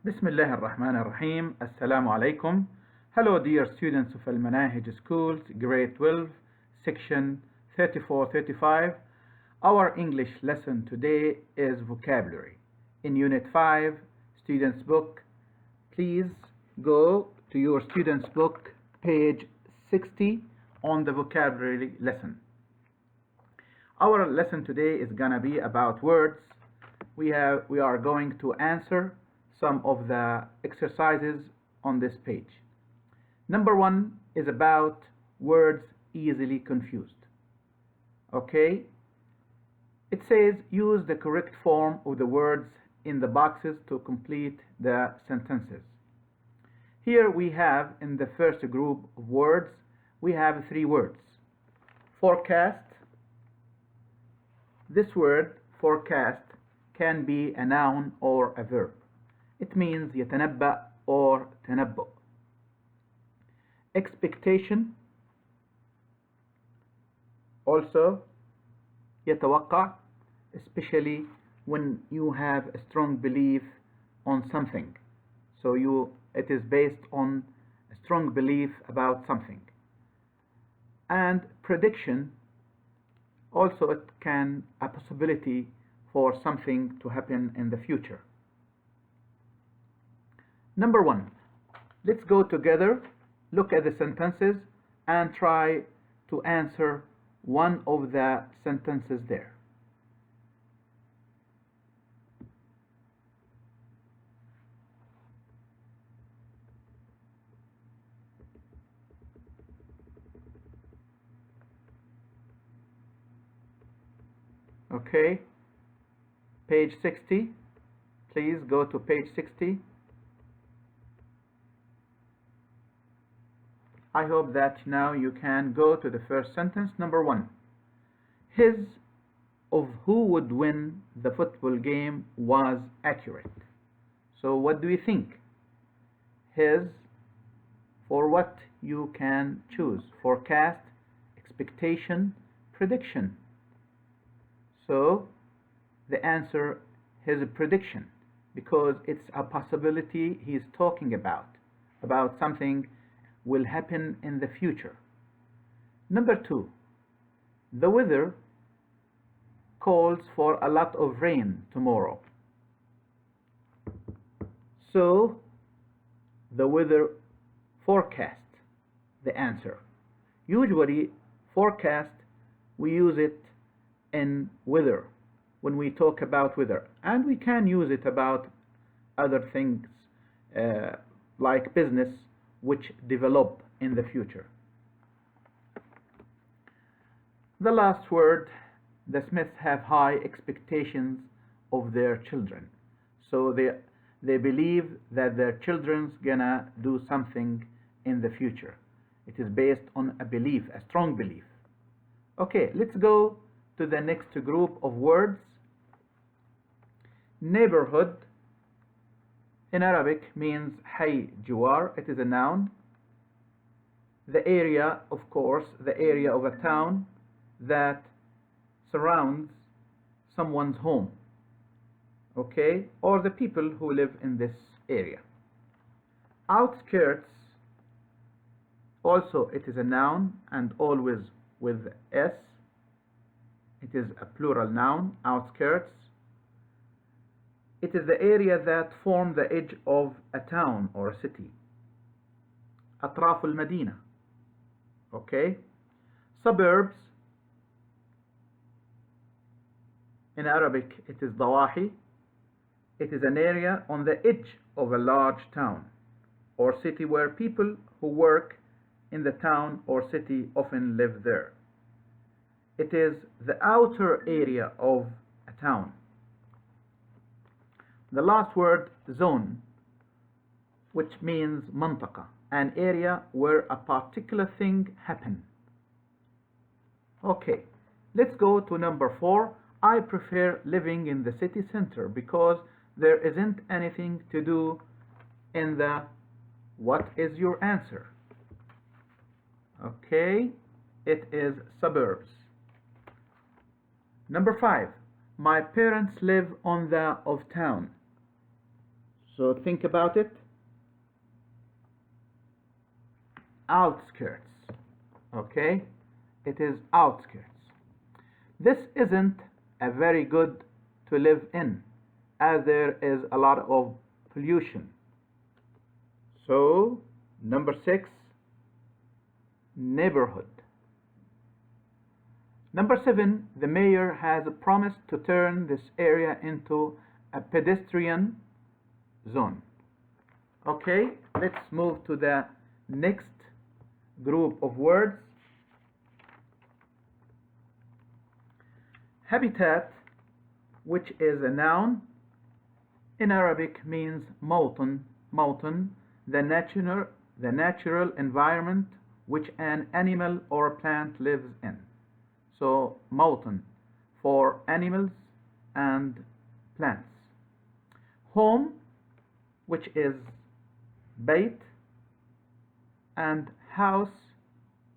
Bismillah ar-Rahman ar-Rahim. Assalamu alaikum. Hello dear students of المناهج schools, grade 12, section 34-35. Our English lesson today is vocabulary. In unit 5, students book, please go to your students book, page 60 on the vocabulary lesson. Our lesson today is gonna be about words. We are going to answer some of the exercises on this page. Number 1 is about words easily confused. Okay? It says use the correct form of the words in the boxes to complete the sentences. Here we have in the first group of words, we have 3 words. Forecast. This word, forecast, can be a noun or a verb. It means يتنبأ or تنبؤ. Expectation, also يتوقع, especially when you have a strong belief on something. So it is based on a strong belief about something. And prediction, also it can a possibility for something to happen in the future. Number 1, let's go together, look at the sentences and try to answer one of the sentences there. Okay, page 60, please go to page 60. I hope that now you can go to the first sentence. Number 1, his of who would win the football game was accurate. So what do you think? His, for what you can choose? Forecast, expectation, prediction. So the answer is a prediction, because it's a possibility he's talking about something will happen in the future. Number 2, the weather calls for a lot of rain tomorrow. So the weather forecast, the answer. Usually forecast, we use it in weather when we talk about weather, and we can use it about other things like business which develop in the future. The last word, the Smiths have high expectations of their children. So they believe that their children's gonna do something in the future. It is based on a belief, a strong belief. Okay, let's go to the next group of words. Neighborhood in Arabic means حي جوار. It is a noun. The area, of course, the area of a town that surrounds someone's home. Okay? Or the people who live in this area. Outskirts, also it is a noun and always with S. It is a plural noun, outskirts. It is the area that form the edge of a town or a city. أطراف المدينة. Okay? Suburbs, in Arabic it is ضواحي. It is an area on the edge of a large town or city where people who work in the town or city often live there. It is the outer area of a town. The last word, zone, which means منطقة, an area where a particular thing happens. Okay, let's go to number 4. I prefer living in the city center because there isn't anything to do in the... What is your answer? Okay, it is suburbs. Number 5, my parents live on the of town. So think about it. Outskirts. Okay? It is outskirts. This isn't a very good to live in, as there is a lot of pollution. So, number 6, neighborhood. Number 7, the mayor has promised to turn this area into a pedestrian zone. Okay, let's move to the next group of words. Habitat, which is a noun, in Arabic means موطن, the natural environment which an animal or plant lives in. So موطن for animals and plants. Home, which is بيت, and house,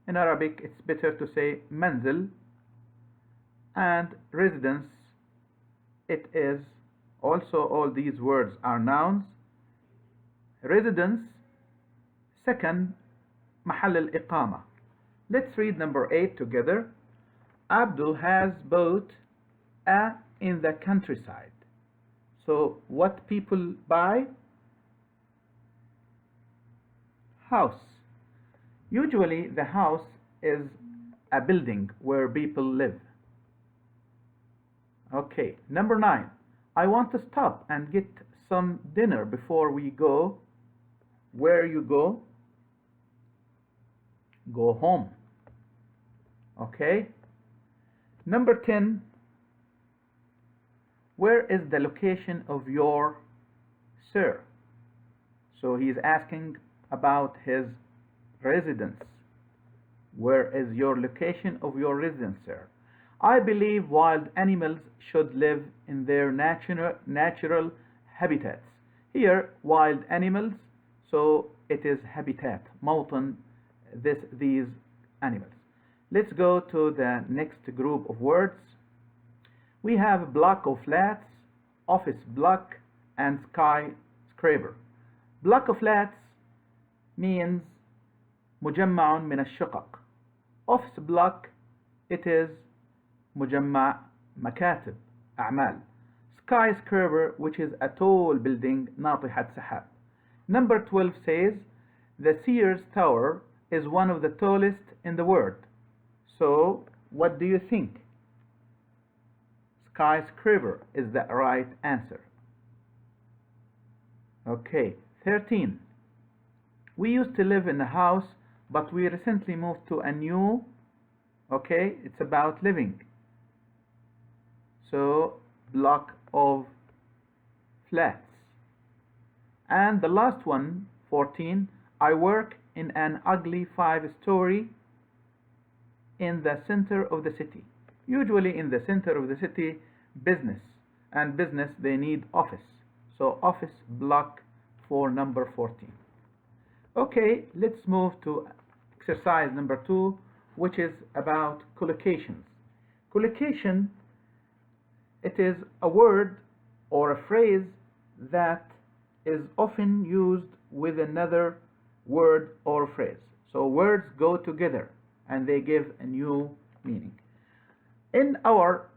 in Arabic it's better to say منزل, and residence, it is also, all these words are nouns. Residence, second, محل الإقامة. Let's read number 8 together. Abdul has bought a in the countryside. So what people buy? House. Usually the house is a building where people live. Okay, number 9. I want to stop and get some dinner before we go. Where you go? Go home. Okay. Number 10. Where is the location of your sir? So he's asking about his residence. Where is your location of your residence, sir? I believe wild animals should live in their natural habitats. Here, wild animals, so it is habitat, موطن, these animals. Let's go to the next group of words. We have block of flats, office block, and skyscraper. Block of flats means مجمع من الشقق. Office block, it is مجمع مكاتب أعمال. Skyscraper, which is a tall building, ناطحة سحاب. Number 12 says, the Sears Tower is one of the tallest in the world. So, what do you think? Skyscraper is the right answer. Okay, 13. We used to live in a house, but we recently moved to a new, okay, it's about living. So, block of flats. And the last one, 14, I work in an ugly 5-story in the center of the city. Usually in the center of the city, business. And business, they need office. So office block for number 14. Okay, let's move to exercise number 2, which is about collocations. Collocation, it is a word or a phrase that is often used with another word or phrase. So words go together and they give a new meaning. In our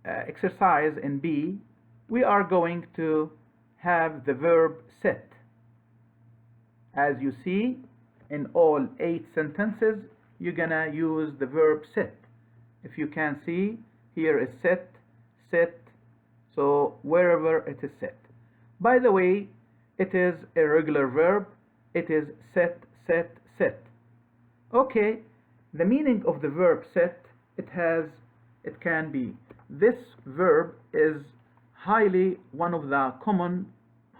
exercise in B, we are going to have the verb sit. As you see, in all 8 sentences, you're gonna use the verb sit. If you can see, here is sit, sit, so wherever it is sit. By the way, it is a regular verb. It is sit, sit, sit. Okay, the meaning of the verb sit, it can be, this verb is one of the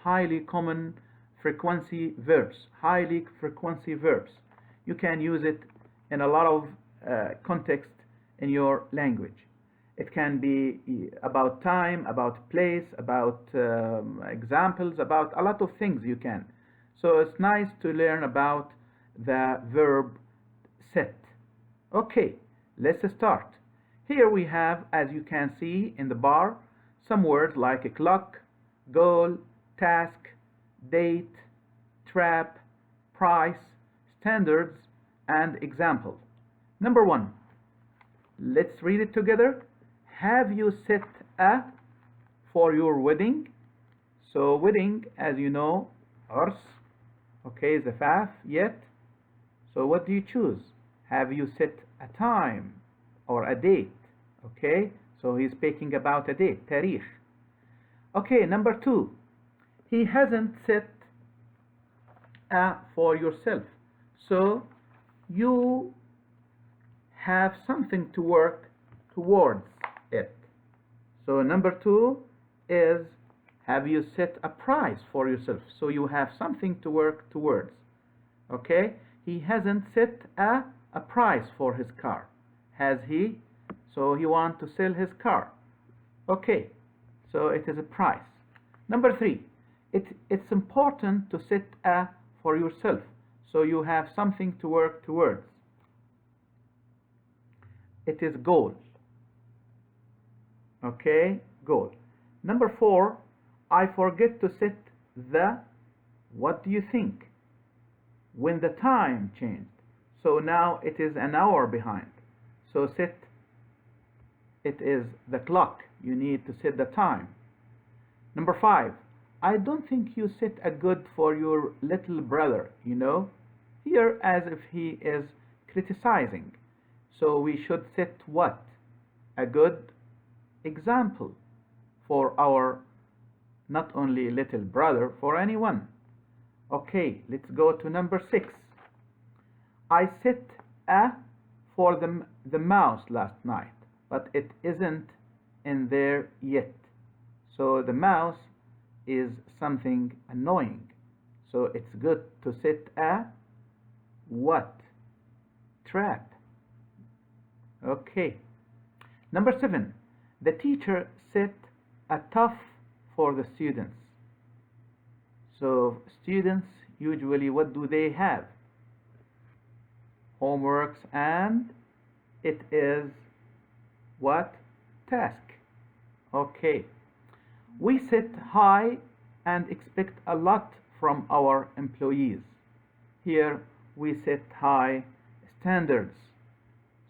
highly common frequency verbs. Highly frequency verbs. You can use it in a lot of context in your language. It can be about time, about place, about examples, about a lot of things you can. So it's nice to learn about the verb sit. Okay, let's start. Here we have, as you can see in the bar, some words like clock, goal, task, date, trap, price, standards, and example. Number 1, let's read it together. Have you set a for your wedding? So wedding, as you know, عرس, okay, زفاف, yet. So what do you choose? Have you set a time or a date? Okay, so he's speaking about a date, تاريخ. Okay, number 2, he hasn't set a for yourself. So you have something to work towards it. So number 2 is, have you set a price for yourself? So you have something to work towards. Okay, he hasn't set a price for his car. Has he? So he wants to sell his car. Okay, so it is a price. Number 3, it's important to set a for yourself. So you have something to work towards. It is goal. Okay, goal. Number 4, I forget to set the, what do you think? When the time changed. So now it is an hour behind. So set, it is the clock. You need to set the time. Number 5, I don't think you set a good for your little brother, you know. Here as if he is criticizing. So we should set what? A good example for our not only little brother, for anyone. Okay, let's go to number 6. I set a for the mouse last night, but it isn't in there yet. So the mouse is something annoying. So it's good to set a what? Trap. Okay. Number 7. The teacher set a tough for the students. So students usually, what do they have? Homeworks, and it is what? Task. Okay. We set high and expect a lot from our employees. Here we set high standards.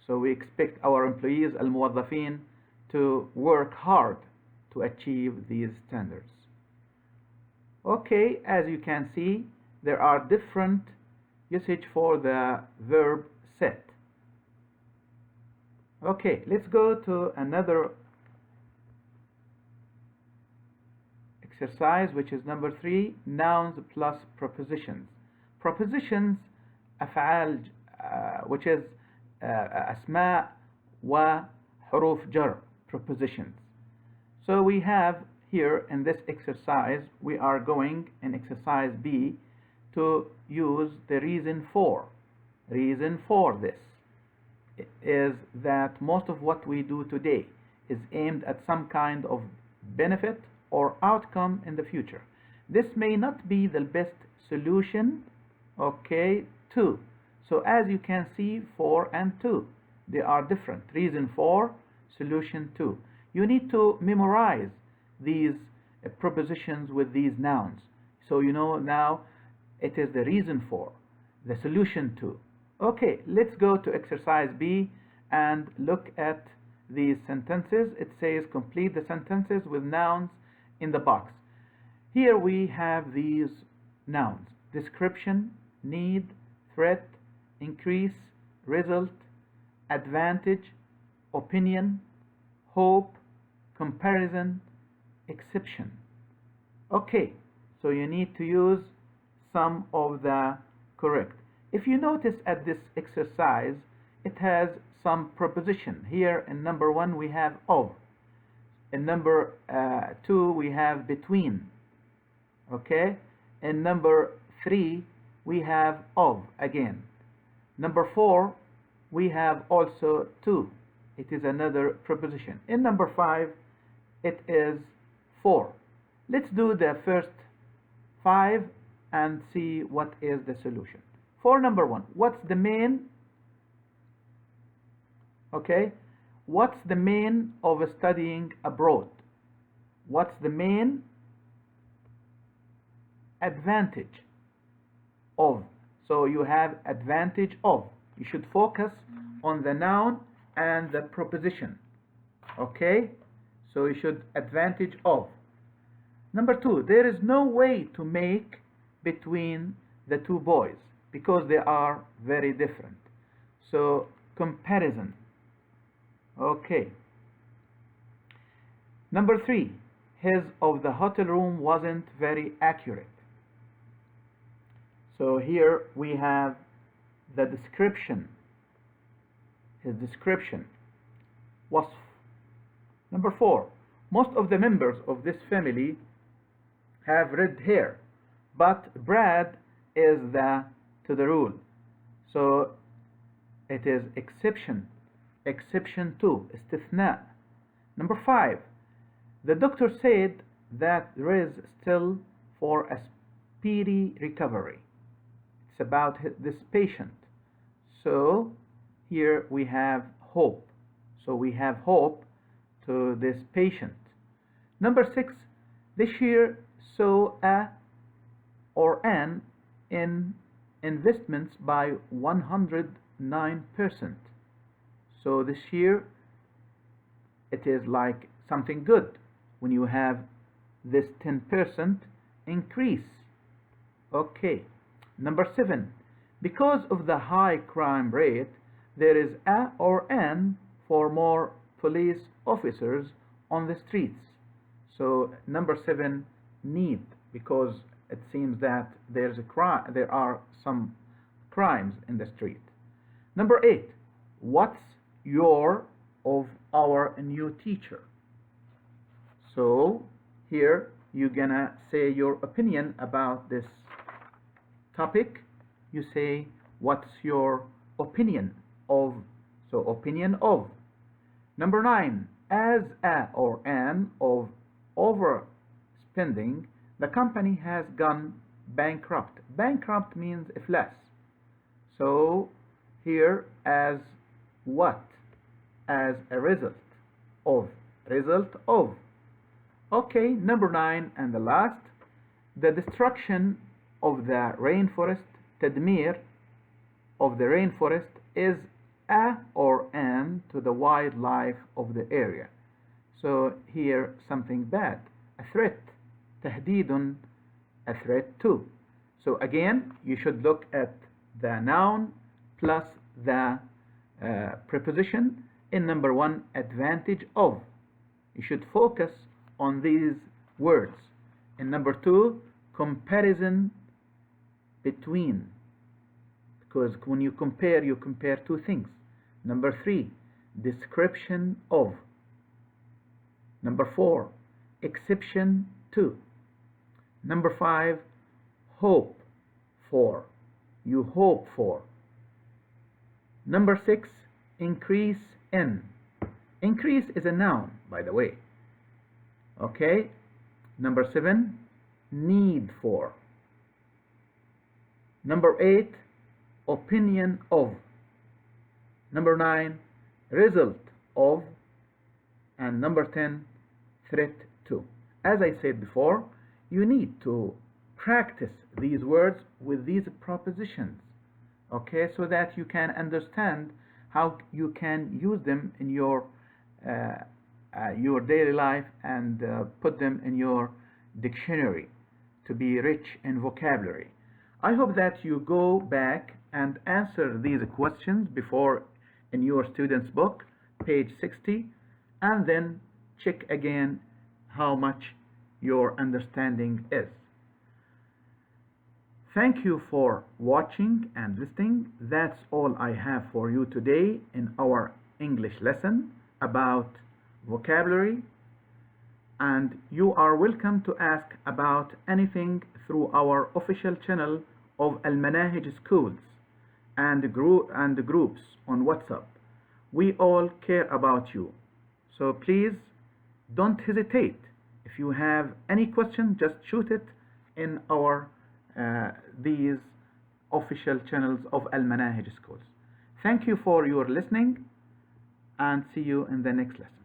So we expect our employees, الموظفين, to work hard to achieve these standards. Okay, as you can see, there are different usage for the verb set. Okay, let's go to another exercise, which is number 3, nouns plus prepositions. Prepositions, أفعال, which is أسماء وحروف جر, prepositions. So we have here in this exercise, we are going in exercise B to use the reason for. Reason for this is that most of what we do today is aimed at some kind of benefit or outcome in the future. This may not be the best solution, okay, to. So as you can see, for and to, they are different. Reason for, solution to. You need to memorize these prepositions with these nouns. So you know now it is the reason for, the solution to. Okay, let's go to exercise B and look at these sentences. It says complete the sentences with nouns in the box. Here we have these nouns: description, need, threat, increase, result, advantage, opinion, hope, comparison, exception. Okay, so you need to use some of the correct. If you notice at this exercise, it has some preposition. Here in number 1 we have of. In number 2 we have between. Okay. In number 3 we have of again. Number 4 we have also to. It is another preposition. In number 5 it is for. Let's do the first 5 and see what is the solution. For number 1, what's the main? Okay, what's the main of studying abroad? What's the main advantage of. So you have advantage of. You should focus on the noun and the preposition. Okay? So you should advantage of. Number 2, there is no way to make between the two boys because they are very different. So comparison. Okay. Number 3, his of the hotel room wasn't very accurate. So here we have the description. His description. وصف. Number 4, most of the members of this family have red hair, but Brad is to the rule. So it is exception. Exception to. استثناء. Number 5, the doctor said that there is still for a speedy recovery. It's about this patient. So here we have hope. So we have hope to this patient. Number 6, this year saw a or an in investments by 109%. So this year it is like something good when you have this 10% increase. Okay. Number 7, because of the high crime rate, there is a or an for more police officers on the streets. So number 7, need, because it seems that there are some crimes in the street. Number 8, what's your of our new teacher? So here you're gonna say your opinion about this topic. You say what's your opinion of. So opinion of. Number 9, as a or an of overspending, the company has gone bankrupt. Bankrupt means iflas. So here as what? As a result of. Result of. Okay, number 9 and the last, the destruction of the rainforest, تدمير of the rainforest, is a or an to the wildlife of the area. So here something bad, a threat, تهديد, a threat to. So again, you should look at the noun plus the preposition. In number 1, advantage of. You should focus on these words. In number 2, comparison between, because when you compare two things. Number 3, description of. Number 4, exception to. Number 5, hope for. You hope for. Number 6, increase in. Increase is a noun, by the way. Okay. Number 7, need for. Number 8, opinion of. Number 9, result of. And number 10, threat to. As I said before, you need to practice these words with these prepositions, okay, so that you can understand how you can use them in your daily life and put them in your dictionary to be rich in vocabulary. I hope that you go back and answer these questions before in your student's book, page 60, and then check again how much your understanding is. Thank you for watching and listening. That's all I have for you today in our English lesson about vocabulary. And you are welcome to ask about anything through our official channel of المناهج schools and groups on WhatsApp. We all care about you. So please don't hesitate. If you have any question, just shoot it in our these official channels of المناهج schools. Thank you for your listening and see you in the next lesson.